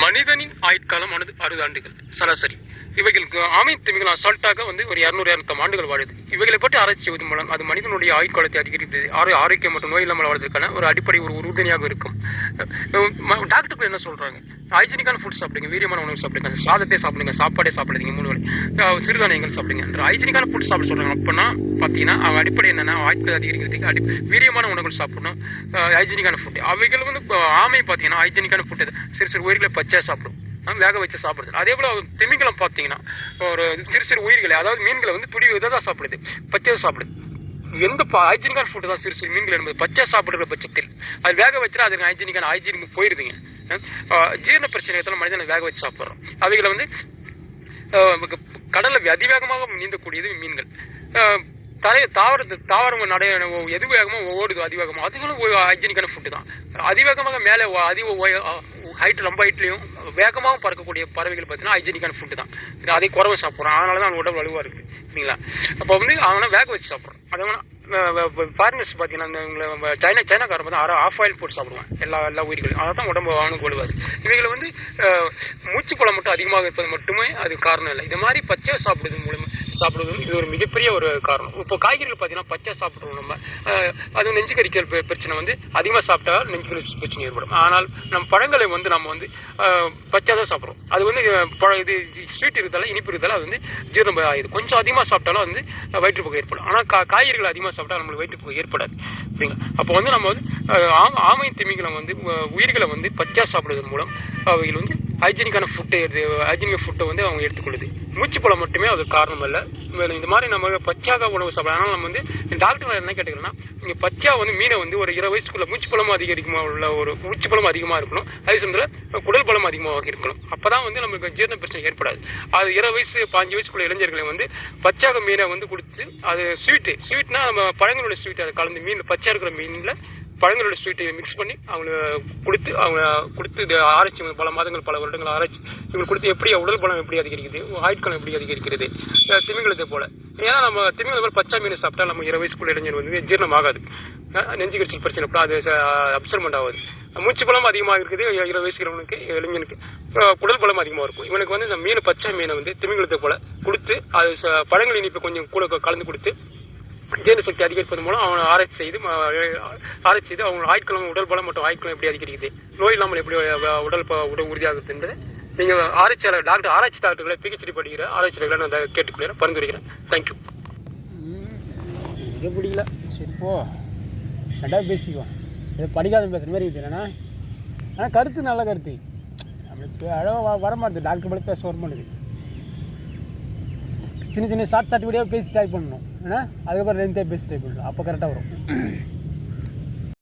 மனிதனின் ஆயுட்காலம் 60 ஆண்டுகள் சராசரி. இவைகளுக்கு ஆமை திமிங்கலம் அசால்ட்டாக வந்து ஒரு 200-250 ஆண்டுகள் வாழுது. இவைகளை பற்றி ஆராய்ச்சி செய்வதன் மூலம் அது மனிதனுடைய ஆயுட்காலத்தை அதிகரிக்கிறது, ஆரோக்கியம் மற்றும் நோய் இல்லாமல் வாழ்வதற்கான ஒரு அடிப்படை ஒரு உறுதுணையாக இருக்கும். டாக்டர்கள் என்ன சொல்றாங்க? ஹைஜீனிக்கான ஃபுட் சாப்பிடுங்க, வீரியமான உணவு சாப்பிடுங்க, சாதத்தை சாப்பிடுங்க, சாப்பாடே சாப்பிடுங்க, 3 வேளை சிறுதானியங்கள் சாப்பிடுங்க. ஹைஜீனிக்கான ஃபுட் சாப்பிட சொல்றாங்க. அப்படின்னா பார்த்தீங்கன்னா அவங்க அடிப்படை என்னன்னா ஆயுட்காலம் அதிகரிக்கிறதுக்கு வீரியமான உணவுகள் சாப்பிடணும், ஹைஜீனிக்கான ஃபுட். அவைகள் வந்து ஆமை பார்த்தீங்கன்னா ஹைஜீனிக்கான ஃபுட் சிறு உயிர்களை பச்சையாக சாப்பிடும், வேக வச்சு சாப்பிடுது. அதே போல திமிங்கலம் பார்த்தீங்கன்னா ஒரு சிறு உயிர்களை, அதாவது மீன்களை வந்து துடி இதான் சாப்பிடுது, பச்சையாக சாப்பிடுது. எந்த ஹைஜீனிக்கான ஃபுட்டு தான் சிறு மீன்கள் என்பது பச்சை சாப்பிடுற பட்சத்தில் அது வேக வச்சுட்டு அதுக்கு ஹைஜீனிக் போயிருதுங்க. ஜீரண பிரச்சனை மனிதனை வேக வச்சு சாப்பிட்றோம். அவைகளை வந்து கடல்ல அதிவேகமாக நீந்தக்கூடியது மீன்கள். தாவரம் நடைய எது வேகமாக ஓடுது அதிவேகமாக, அதுகளும் ஹைஜீனிக்கான ஃபுட்டு தான். அதிவேகமாக மேலே ஹைட் ரொம்ப ஹைட்லையும் வேகமாக பறக்கக்கூடிய பறவைகள் பார்த்தீங்கன்னா ஹைஜீனிக்கான ஃபுட்டு தான். அதை குறவை சாப்பிட்றோம், அதனால தான் அவங்க உடல் வலுவாக இருக்குது இல்லைங்களா. அப்போ வந்து அவனை வேக வச்சு சாப்பிட்றோம். அதை ஃபாரினர்ஸ் பார்த்தீங்கன்னா சைனாக்காரன் வந்து ஆஃப் ஆயில் போட்டு சாப்பிடுவான் எல்லா உயிர்களும். அதை தான் உடம்பு அவனுக்கு வலுவாது. இவைகளை வந்து மூச்சுக்குளம் மட்டும் அதிகமாக இருப்பது மட்டுமே அது காரணம் இல்லை. இது மாதிரி பச்சை சாப்பிடுவது இது ஒரு மிகப்பெரிய ஒரு காரணம். இப்போ காய்கறிகள் பார்த்தீங்கன்னா பச்சை சாப்பிடுவோம் நம்ம, அது நெஞ்சு கறிக்கல் பிரச்சனை வந்து அதிகமாக சாப்பிட்டா நெஞ்சு கறி பிரச்சனை ஏற்படும். ஆனால் நம்ம பழங்களை வந்து நம்ம வந்து பச்சை தான் சாப்பிட்றோம். அது வந்து இது ஸ்வீட் இருந்தாலும் இனிப்பு இருந்தாலும் அது வந்து ஜீரணம் ஆகிடுது. கொஞ்சம் அதிகமாக சாப்பிட்டாலும் வந்து வயிற்றுப்போக்கு ஏற்படும். ஆனால் காய்கறிகள் அதிகமாக சாப்பிட்டா நம்மளுக்கு வயிற்றுப்போக்கு ஏற்படாது அப்படிங்க. அப்போ வந்து நம்ம வந்து ஆமை திமிங்கலம் வந்து உயிர்களை வந்து பச்சை சாப்பிடுவதன் மூலம் அவைகள் வந்து ஹைஜீனிக்கான ஃபுட்டை வந்து அவங்க எடுத்துக்கொள்ளுது. மூச்சுப்பழம் மட்டுமே அது காரணம் இல்லை. இந்த மாதிரி நம்ம பச்சாக உணவு சாப்பிடலாம். ஆனால் நம்ம வந்து டாக்டர் என்ன கேட்டுக்கிறோன்னா, நீங்கள் பச்சா வந்து மீனை வந்து ஒரு 20 வயசுக்குள்ள மூச்சுப்பழமும் அதிகமாக உள்ள ஒரு மூச்சுப்பழம் அதிகமாக இருக்கணும், அதே சமயத்தில் குடல் பலம் அதிகமாக இருக்கணும். அப்போ தான் வந்து நமக்கு ஜீரண பிரச்சனை ஏற்படாது. அது 20 வயசு 15 வயசுக்குள்ள இளைஞர்களை வந்து பச்சாக மீனை வந்து கொடுத்து, அது ஸ்வீட்னா நம்ம பழங்களோட ஸ்வீட் அதை கலந்து மீன் பச்சை இருக்கிற மீனில் பழங்களோட ஸ்வீட்டை மிக்ஸ் பண்ணி அவங்க கொடுத்து இது ஆராய்ச்சி பல மாதங்கள் பல வருடங்கள் ஆராய்ச்சி இவங்க கொடுத்து எப்படி உடல் பலம் எப்படி அதிகரிக்குது, ஆயுட்காலம் எப்படி அதிகரிக்கிறது திமிங்கலத்தை போல. ஏன்னா நம்ம திமிங்கலத்தை போல பச்சை மீன் சாப்பிட்டா நம்ம 20 வயசுக்குள்ள இளைஞர் வந்து ஜீரணம் ஆகாது, நெஞ்சு கரிச்சல் பிரச்சனை கூட அது அப்சர்மெண்ட் ஆகாது. மூச்சு பலம் அதிகமாக இருக்குது 20 வயசுக்கிறவனுக்கு இளைஞனுக்கு, குடல் பலம் அதிகமாக இருக்கும். இவனுக்கு வந்து இந்த மீன் பச்சை மீனை வந்து திமிங்கலத்தை போல கொடுத்து அது பழங்கள் இனிப்பை கொஞ்சம் கூட கலந்து கொடுத்து ஜீரண சக்தி அதிகரிப்பதன் மூலம் அவனை ஆராய்ச்சி செய்து அவங்க ஆயுட்காலம் உடல் பலம் மற்றும் ஆயுட்காலம் எப்படி அதிகரிக்குது, நோய் இல்லாமல் எப்படி உடல் உறுதியாகுது என்பதை நீங்கள் ஆராய்ச்சி டாக்டர்களை PhD படிக்கிற ஆராய்ச்சியாளர்களை நான் கேட்டுக்கொள்கிறேன், பரிந்துரைக்கிறேன். தேங்க்யூ. இது பிடிக்கல, சரி போ ரெண்டாவது பேசிக்குவோம். இது படிக்காத பேசுகிற மாதிரி இருக்குது இல்லைண்ணா. ஆனால் கருத்து நல்ல கருத்து, நம்மளுக்கு அழகாக வரமாட்டுது. டாக்டர் படி பேச வரமாட்டுது. சின்ன ஷார்ட் வீடியோ பேசி டைப் பண்ணணும், ஏன்னா அதுக்கப்புறம் 2 பேசி டைப் பண்ணணும், அப்போ கரெக்டாக வரும்.